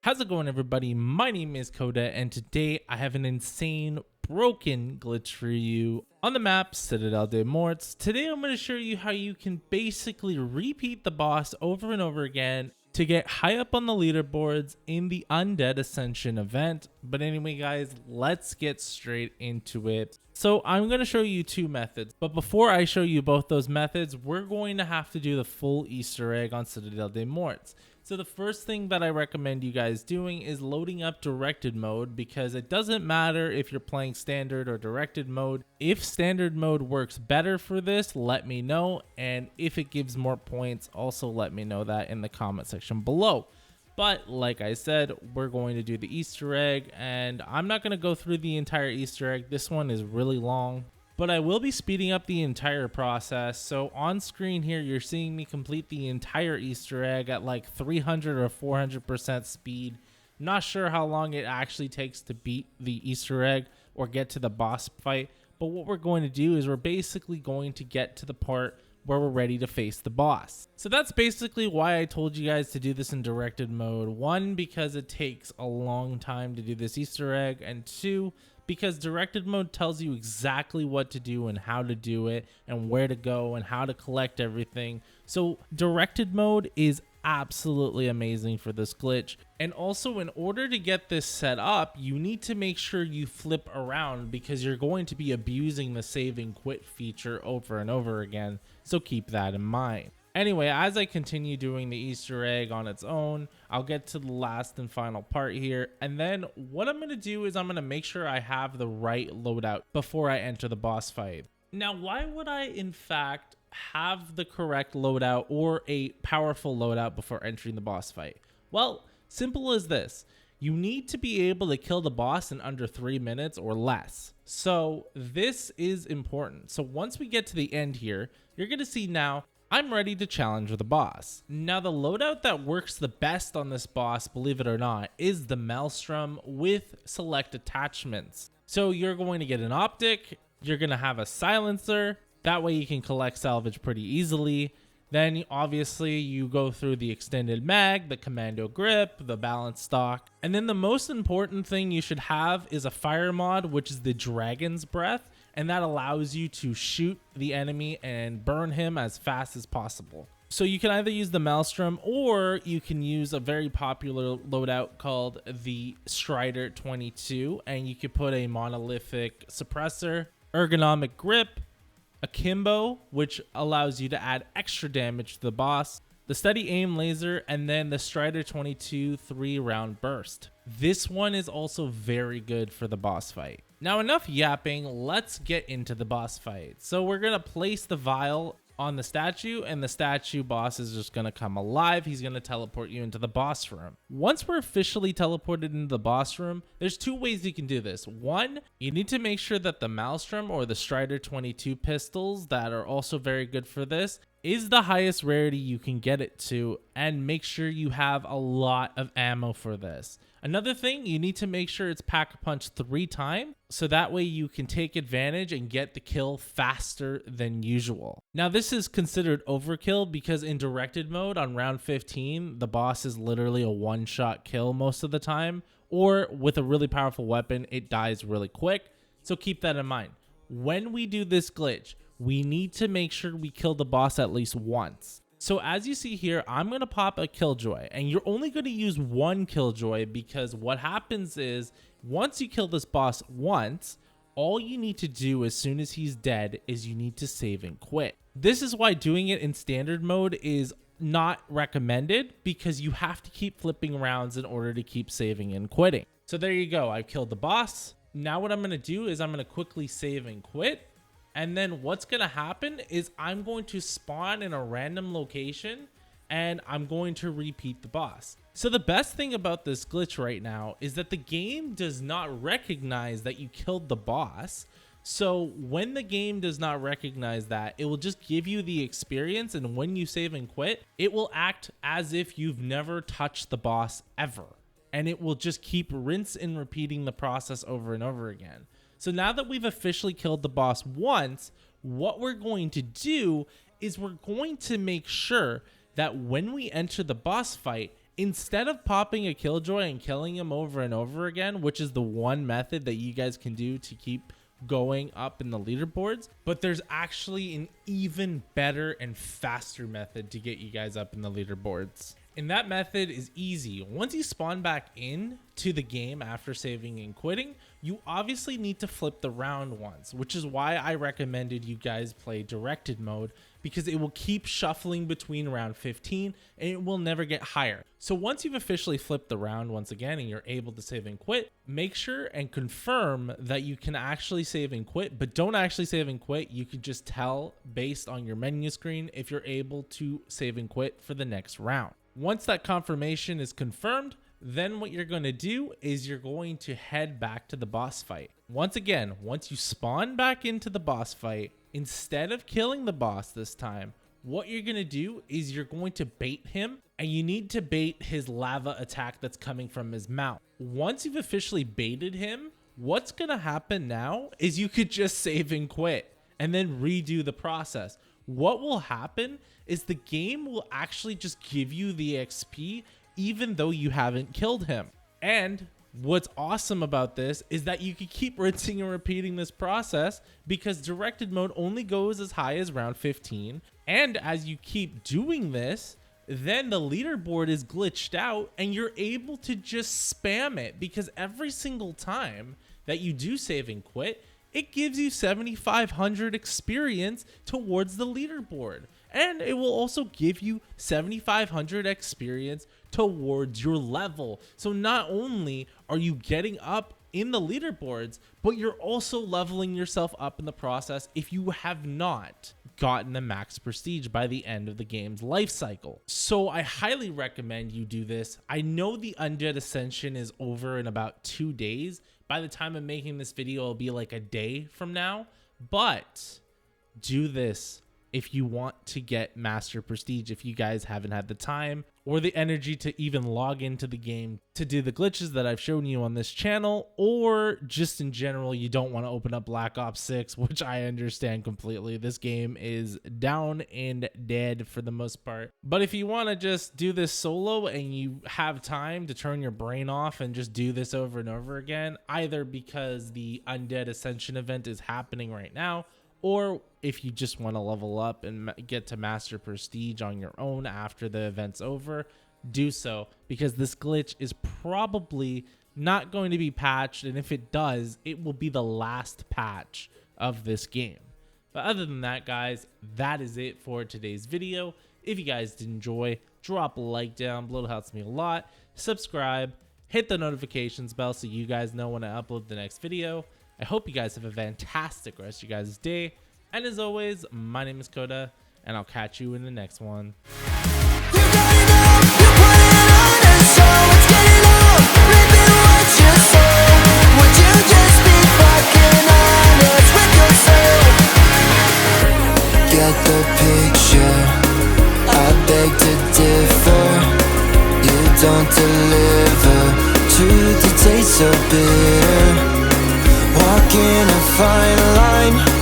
How's it going, everybody? My name is Coda, and today I have an insane broken glitch for you on the map Citadelle de Morts. Today I'm going to show you how you can basically repeat the boss over and over again to get high up on the leaderboards in the Undead Ascension event. But anyway, guys, let's get straight into it. So I'm going to show you two methods, but before I show you both those methods, we're going to have to do the full Easter egg on Citadelle de Morts. So the first thing that I recommend you guys doing is loading up directed mode, because it doesn't matter if you're playing standard or directed mode. If standard mode works better for this, let me know, and if it gives more points, also let me know that in the comment section below. But like I said, we're going to do the Easter egg, and I'm not going to go through the entire Easter egg. This one is really long, but I will be speeding up the entire process. So on screen here, you're seeing me complete the entire Easter egg at like 300 or 400% speed. Not sure how long it actually takes to beat the Easter egg or get to the boss fight, but what we're going to do is we're basically going to get to the part where we're ready to face the boss. So that's basically why I told you guys to do this in directed mode. One, because it takes a long time to do this Easter egg, and two, because directed mode tells you exactly what to do and how to do it and where to go and how to collect everything. So directed mode is absolutely amazing for this glitch. And also, in order to get this set up, you need to make sure you flip around, because you're going to be abusing the save and quit feature over and over again. So keep that in mind. Anyway, as I continue doing the Easter egg on its own, I'll get to the last and final part here. And then what I'm going to do is I'm going to make sure I have the right loadout before I enter the boss fight. Now, why would I in fact have the correct loadout or a powerful loadout before entering the boss fight? Well, simple as this. You need to be able to kill the boss in under 3 minutes or less. So this is important. So once we get to the end here, you're going to see now I'm ready to challenge the boss. Now, the loadout that works the best on this boss, believe it or not, is the Maelstrom with select attachments. So you're going to get an optic, you're going to have a silencer, that way you can collect salvage pretty easily. Then obviously you go through the extended mag, the commando grip, the balance stock. And then the most important thing you should have is a fire mod, which is the Dragon's Breath. And that allows you to shoot the enemy and burn him as fast as possible. So you can either use the Maelstrom, or you can use a very popular loadout called the Strider 22. And you can put a monolithic suppressor, ergonomic grip, akimbo, which allows you to add extra damage to the boss, the steady aim laser, and then the Strider 22 3-round burst. This one is also very good for the boss fight. Now, enough yapping, let's get into the boss fight. So we're going to place the vial on the statue, and the statue boss is just going to come alive. He's going to teleport you into the boss room. Once we're officially teleported into the boss room, there's two ways you can do this. One, you need to make sure that the Maelstrom or the Strider 22 pistols, that are also very good for this, is the highest rarity you can get it to, and make sure you have a lot of ammo for this. Another thing, you need to make sure it's pack-a-punch 3 times, so that way you can take advantage and get the kill faster than usual. Now, this is considered overkill because in directed mode on round 15, the boss is literally a one-shot kill most of the time, or with a really powerful weapon, it dies really quick, so keep that in mind. When we do this glitch, we need to make sure we kill the boss at least once. So as you see here, I'm going to pop a Killjoy, and you're only going to use one Killjoy, because what happens is once you kill this boss once, all you need to do as soon as he's dead is you need to save and quit. This is why doing it in standard mode is not recommended, because you have to keep flipping rounds in order to keep saving and quitting. So there you go. I've killed the boss. Now what I'm going to do is I'm going to quickly save and quit. And then what's going to happen is I'm going to spawn in a random location, and I'm going to repeat the boss. So the best thing about this glitch right now is that the game does not recognize that you killed the boss. So when the game does not recognize that, it will just give you the experience, and when you save and quit, it will act as if you've never touched the boss ever. And it will just keep rinse and repeating the process over and over again. So now that we've officially killed the boss once, what we're going to do is we're going to make sure that when we enter the boss fight, instead of popping a killjoy and killing him over and over again, which is the one method that you guys can do to keep going up in the leaderboards, but there's actually an even better and faster method to get you guys up in the leaderboards. And that method is easy. Once you spawn back in to the game after saving and quitting, you obviously need to flip the round once, which is why I recommended you guys play directed mode, because it will keep shuffling between round 15 and it will never get higher. So once you've officially flipped the round once again and you're able to save and quit, make sure and confirm that you can actually save and quit, but don't actually save and quit. You can just tell based on your menu screen if you're able to save and quit for the next round. Once that confirmation is confirmed, then what you're going to do is you're going to head back to the boss fight. Once again, once you spawn back into the boss fight, instead of killing the boss this time, what you're going to do is you're going to bait him, and you need to bait his lava attack that's coming from his mouth. Once you've officially baited him, what's going to happen now is you could just save and quit and then redo the process. What will happen is the game will actually just give you the XP even though you haven't killed him. And what's awesome about this is that you can keep rinsing and repeating this process, because directed mode only goes as high as round 15. And as you keep doing this, then the leaderboard is glitched out and you're able to just spam it, because every single time that you do save and quit, it gives you 7,500 experience towards the leaderboard. And it will also give you 7,500 experience towards your level. So not only are you getting up in the leaderboards, but you're also leveling yourself up in the process if you have not gotten the max prestige by the end of the game's life cycle. So I highly recommend you do this. I know the Undead Ascension is over in about 2 days. By the time I'm making this video, it'll be like a day from now, but do this if you want to get master prestige, if you guys haven't had the time or the energy to even log into the game to do the glitches that I've shown you on this channel, or just in general, you don't want to open up Black Ops 6, which I understand completely. This game is down and dead for the most part. But if you want to just do this solo and you have time to turn your brain off and just do this over and over again, either because the Undead Ascension event is happening right now, or if you just want to level up and get to master prestige on your own after the event's over, do so, because this glitch is probably not going to be patched, and if it does, it will be the last patch of this game. But other than that, guys, that is it for today's video. If you guys did enjoy, drop a like down below, it helps me a lot. Subscribe, hit the notifications bell so you guys know when I upload the next video. I hope you guys have a fantastic rest of your guys' day. And as always, my name is Coda, and I'll catch you in the next one. Get the picture, I beg to differ. You don't deliver, truth, it tastes so bitter. Walking a fine line.